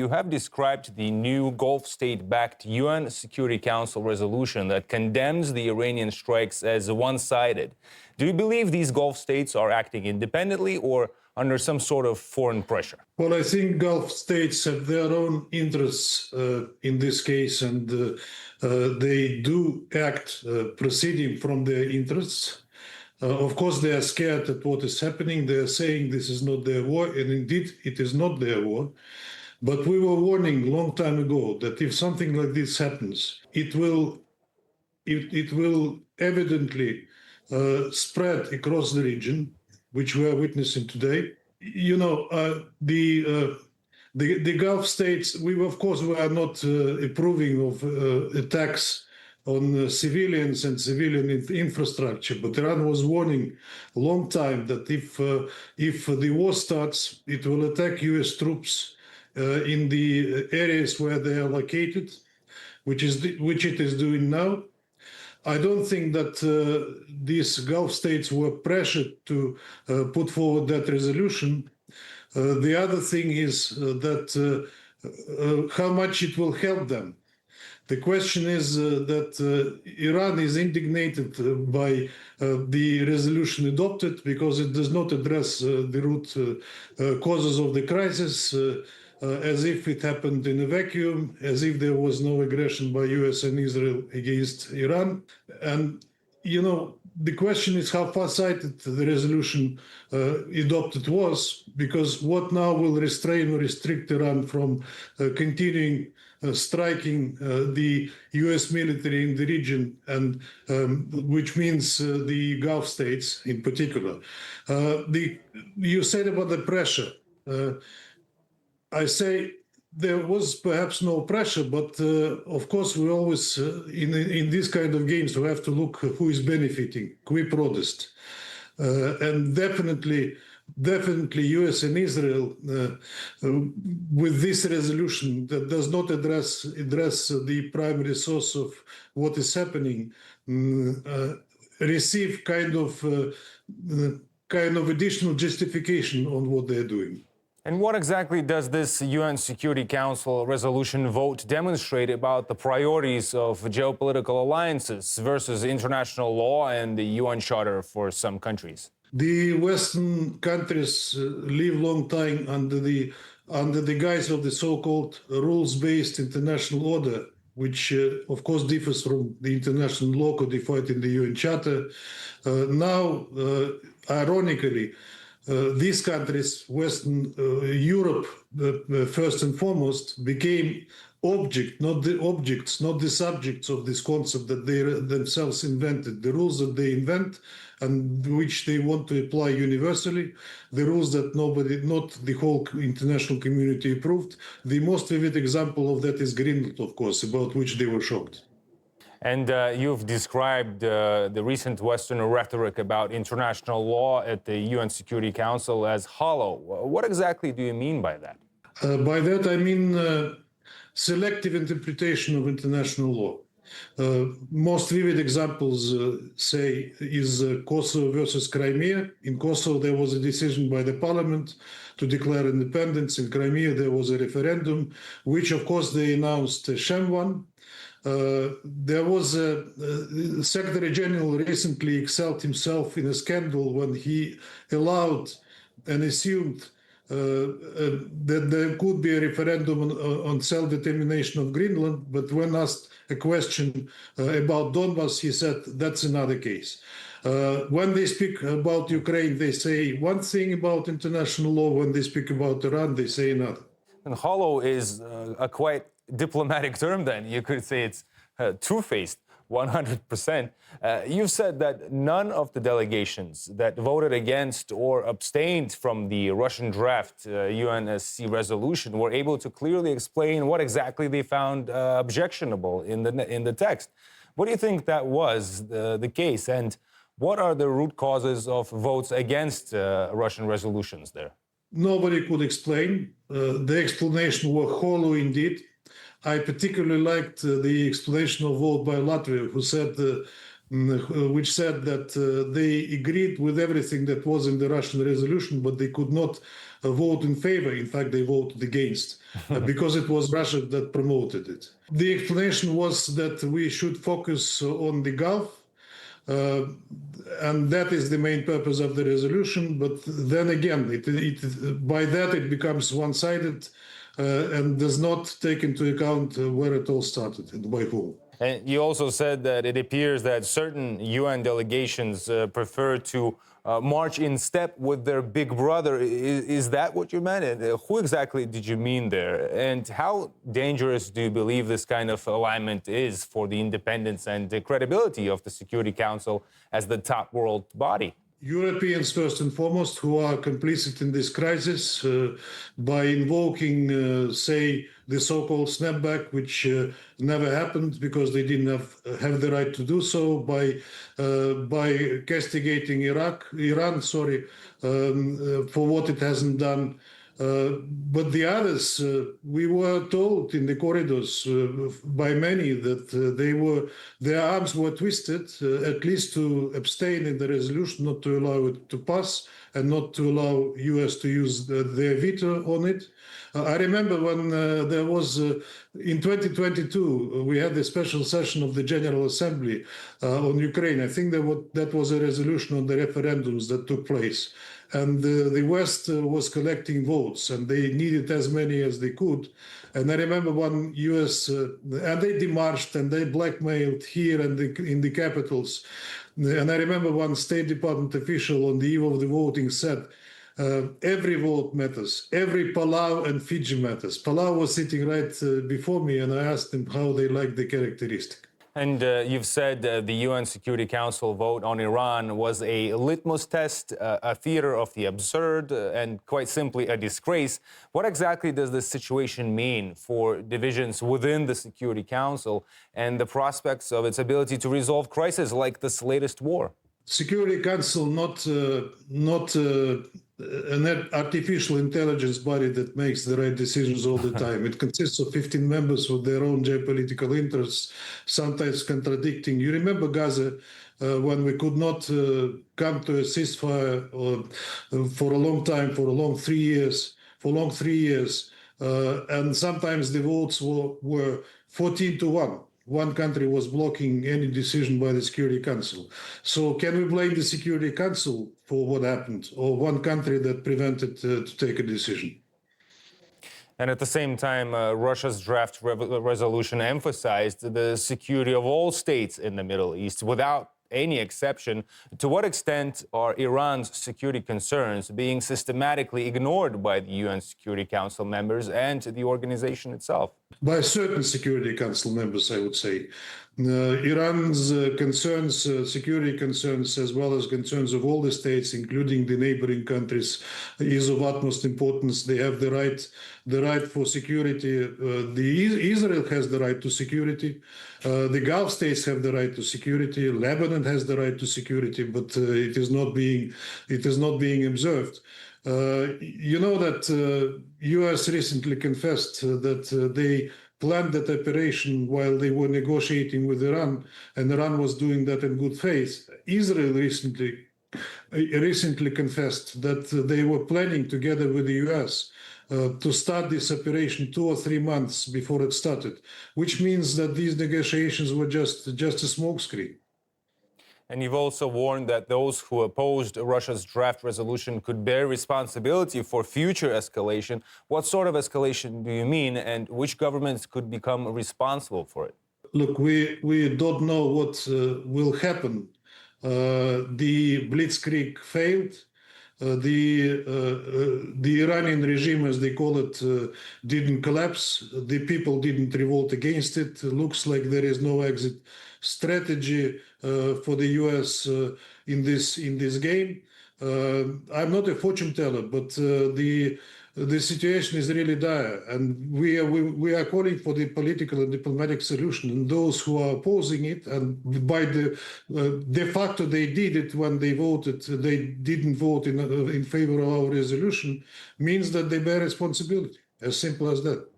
you have described the new Gulf state-backed UN Security Council resolution that condemns the Iranian strikes as one-sided. Do you believe these Gulf states are acting independently or under some sort of foreign pressure? Well, I think Gulf states have their own interests in this case, and they do act proceeding from their interests. Of course, they are scared at what is happening. They are saying this is not their war, and indeed, it is not their war. But we were warning a long time ago that if something like this happens, it will evidently spread across the region, which we are witnessing today. You know, the Gulf states, we of course were not approving of attacks on civilians and civilian infrastructure, but Iran was warning a long time that if the war starts, it will attack U.S. troops in the areas where they are located, which it is doing now. I don't think that these Gulf states were pressured to put forward that resolution. The other thing is that how much it will help them. The question is that Iran is indignated by the resolution adopted because it does not address the root causes of the crisis, as if it happened in a vacuum, as if there was no aggression by US and Israel against Iran. And, you know, the question is how far-sighted the resolution adopted was, because what now will restrain or restrict Iran from continuing striking the US military in the region, and which means the Gulf states in particular. You said about the pressure. I say there was perhaps no pressure, but of course we always, in these kind of games, we have to look who is benefiting, qui prodest. And definitely US and Israel, with this resolution that does not address the primary source of what is happening, receive kind of additional justification on what they're doing. And what exactly does this UN Security Council resolution vote demonstrate about the priorities of geopolitical alliances versus international law and the UN Charter for some countries? The Western countries live long time under the guise of the so-called rules-based international order, which of course differs from the international law codified in the UN Charter. Now, ironically, these countries, Western Europe, first and foremost, became not the subjects of this concept that they themselves invented. The rules that they invent and which they want to apply universally, the rules that not the whole international community approved. The most vivid example of that is Greenland, of course, about which they were shocked. And you've described the recent Western rhetoric about international law at the UN Security Council as hollow. What exactly do you mean by that? By that, I mean selective interpretation of international law. Most vivid examples, say, is Kosovo versus Crimea. In Kosovo, there was a decision by the parliament to declare independence. In Crimea, there was a referendum, which, of course, they announced a sham one. There was a Secretary General recently excelled himself in a scandal when he allowed and assumed that there could be a referendum on self-determination of Greenland, but when asked a question about Donbass, he said that's another case. When they speak about Ukraine, they say one thing about international law. When they speak about Iran, they say another. And hollow is a quite diplomatic term then. You could say it's two-faced, 100%. You've said that none of the delegations that voted against or abstained from the Russian draft UNSC resolution were able to clearly explain what exactly they found objectionable in the text. What do you think that was the case? And what are the root causes of votes against Russian resolutions there? Nobody could explain. The explanation were hollow indeed. I particularly liked the explanation of vote by Latvia, who said which said that they agreed with everything that was in the Russian resolution, but they could not vote in favor. In fact, they voted against because it was Russia that promoted it. The explanation was that we should focus on the Gulf. And that is the main purpose of the resolution. But then again, by that it becomes one-sided and does not take into account where it all started and by whom. And you also said that it appears that certain UN delegations prefer to march in step with their big brother. Is that what you meant? And who exactly did you mean there? And how dangerous do you believe this kind of alignment is for the independence and the credibility of the Security Council as the top world body? Europeans, first and foremost, who are complicit in this crisis by invoking, say, the so-called snapback, which never happened because they didn't have the right to do so, by castigating Iran, for what it hasn't done. But the others, we were told in the corridors by many that their arms were twisted, at least to abstain in the resolution, not to allow it to pass, and not to allow US to use their veto on it. I remember when there was, in 2022, we had a special session of the General Assembly on Ukraine. I think that was a resolution on the referendums that took place. And the West was collecting votes, and they needed as many as they could. And I remember one US, and they demarched and they blackmailed here and in the capitals. And I remember one State Department official on the eve of the voting said, every vote matters, every Palau and Fiji matters. Palau was sitting right before me, and I asked him how they liked the characteristic. And you've said the UN Security Council vote on Iran was a litmus test, a theater of the absurd, and quite simply a disgrace. What exactly does this situation mean for divisions within the Security Council and the prospects of its ability to resolve crises like this latest war? Security Council, not an artificial intelligence body that makes the right decisions all the time. It consists of 15 members with their own geopolitical interests, sometimes contradicting. You remember Gaza, when we could not come to a ceasefire for a long time, for long 3 years, and sometimes the votes were 14-1. One country was blocking any decision by the Security Council. So can we blame the Security Council for what happened, or one country that prevented to take a decision? And at the same time, Russia's draft resolution emphasized the security of all states in the Middle East without any exception. To what extent are Iran's security concerns being systematically ignored by the UN Security Council members and the organization itself? By certain Security Council members, I would say. Iran's concerns, security concerns, as well as concerns of all the states, including the neighboring countries, is of utmost importance. They have the right for security. Israel has the right to security. The Gulf states have the right to security. Lebanon has the right to security, but it is not being observed. You know that U.S. recently confessed that they planned that operation while they were negotiating with Iran, and Iran was doing that in good faith. Israel recently confessed that they were planning together with the U.S. To start this operation 2 or 3 months before it started, which means that these negotiations were just a smokescreen. And you've also warned that those who opposed Russia's draft resolution could bear responsibility for future escalation. What sort of escalation do you mean, and which governments could become responsible for it? Look, we don't know what will happen. The Blitzkrieg failed. The Iranian regime, as they call it, didn't collapse. The people didn't revolt against it. It looks like there is no exit strategy for the U.S. in this game. I'm not a fortune teller, but the situation is really dire, and we are calling for the political and diplomatic solution. And those who are opposing it, and by de facto they did it when they voted, they didn't vote in favor of our resolution, means that they bear responsibility. As simple as that.